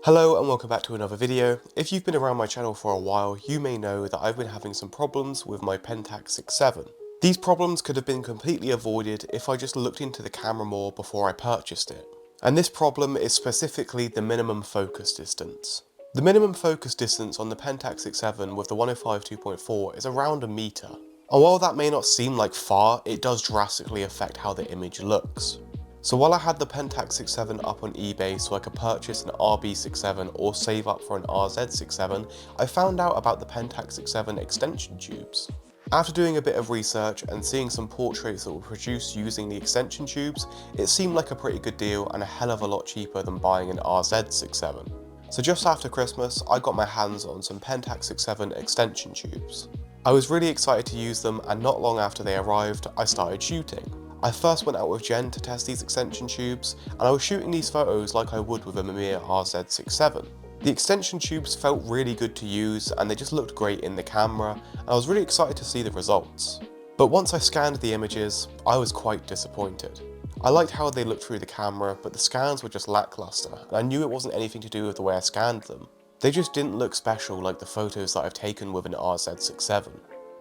Hello and welcome back to another video. If you've been around my channel for a while, you may know that I've been having some problems with my Pentax 6.7. These problems could have been completely avoided if I just looked into the camera more before I purchased it. And this problem is specifically the minimum focus distance. The minimum focus distance on the Pentax 6.7 with the 105 2.4 is around a meter. And while that may not seem like far, it does drastically affect how the image looks. So while I had the Pentax 6.7 up on eBay so I could purchase an RB 6.7 or save up for an RZ 6.7, I found out about the Pentax 6.7 extension tubes. After doing a bit of research and seeing some portraits that were produced using the extension tubes, it seemed like a pretty good deal and a hell of a lot cheaper than buying an RZ 6.7. So just after Christmas, I got my hands on some Pentax 6.7 extension tubes. I was really excited to use them, and not long after they arrived, I started shooting. I first went out with Jen to test these extension tubes, and I was shooting these photos like I would with a Mamiya RZ 6.7. The extension tubes felt really good to use and they just looked great in the camera, and I was really excited to see the results. But once I scanned the images, I was quite disappointed. I liked how they looked through the camera, but the scans were just lackluster, and I knew it wasn't anything to do with the way I scanned them. They just didn't look special like the photos that I've taken with an RZ 6.7.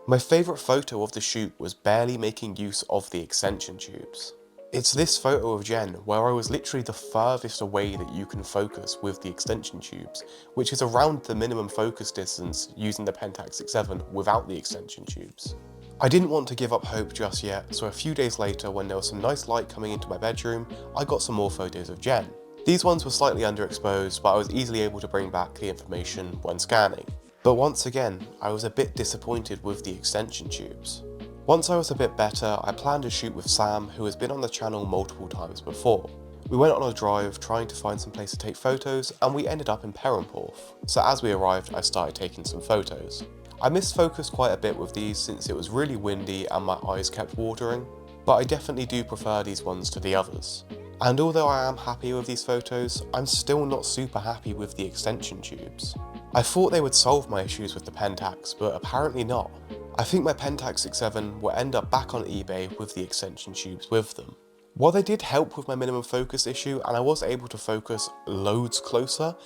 My favourite photo of the shoot was barely making use of the extension tubes. It's this photo of Jen where I was literally the furthest away that you can focus with the extension tubes, which is around the minimum focus distance using the Pentax 6.7 without the extension tubes. I didn't want to give up hope just yet, so a few days later when there was some nice light coming into my bedroom, I got some more photos of Jen. These ones were slightly underexposed, but I was easily able to bring back the information when scanning. But once again, I was a bit disappointed with the extension tubes. Once I was a bit better, I planned a shoot with Sam, who has been on the channel multiple times before. We went on a drive trying to find some place to take photos, and we ended up in Perranporth. So as we arrived, I started taking some photos. I misfocused quite a bit with these since it was really windy and my eyes kept watering, but I definitely do prefer these ones to the others. And although I am happy with these photos, I'm still not super happy with the extension tubes. I thought they would solve my issues with the Pentax, but apparently not. I think my Pentax 6.7 will end up back on eBay with the extension tubes with them. While they did help with my minimum focus issue and I was able to focus loads closer,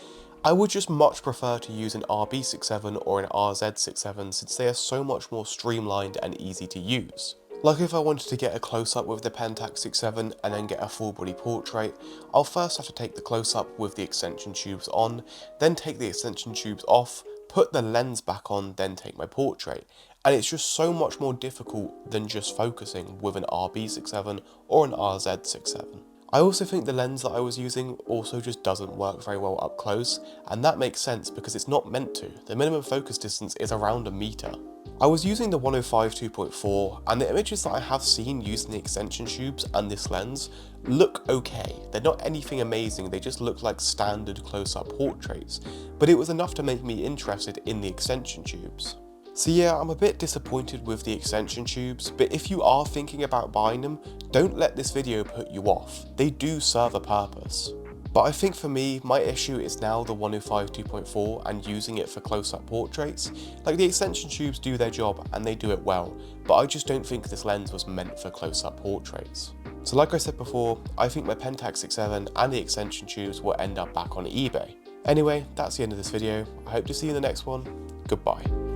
I would just much prefer to use an RB 6.7 or an RZ 6.7 since they are so much more streamlined and easy to use. Like if I wanted to get a close-up with the Pentax 6.7 and then get a full body portrait, I'll first have to take the close-up with the extension tubes on, then take the extension tubes off, put the lens back on, then take my portrait. And it's just so much more difficult than just focusing with an RB 6.7 or an RZ 6.7. I also think the lens that I was using also just doesn't work very well up close, and that makes sense because it's not meant to. The minimum focus distance is around a meter. I was using the 105 2.4, and the images that I have seen using the extension tubes and this lens look okay. They're not anything amazing, they just look like standard close-up portraits, but it was enough to make me interested in the extension tubes. So yeah, I'm a bit disappointed with the extension tubes, but if you are thinking about buying them, don't let this video put you off. They do serve a purpose. But I think for me, my issue is now the 105 2.4 and using it for close-up portraits. Like the extension tubes do their job and they do it well, but I just don't think this lens was meant for close-up portraits. So like I said before, I think my Pentax 6.7 and the extension tubes will end up back on eBay. Anyway, that's the end of this video. I hope to see you in the next one. Goodbye.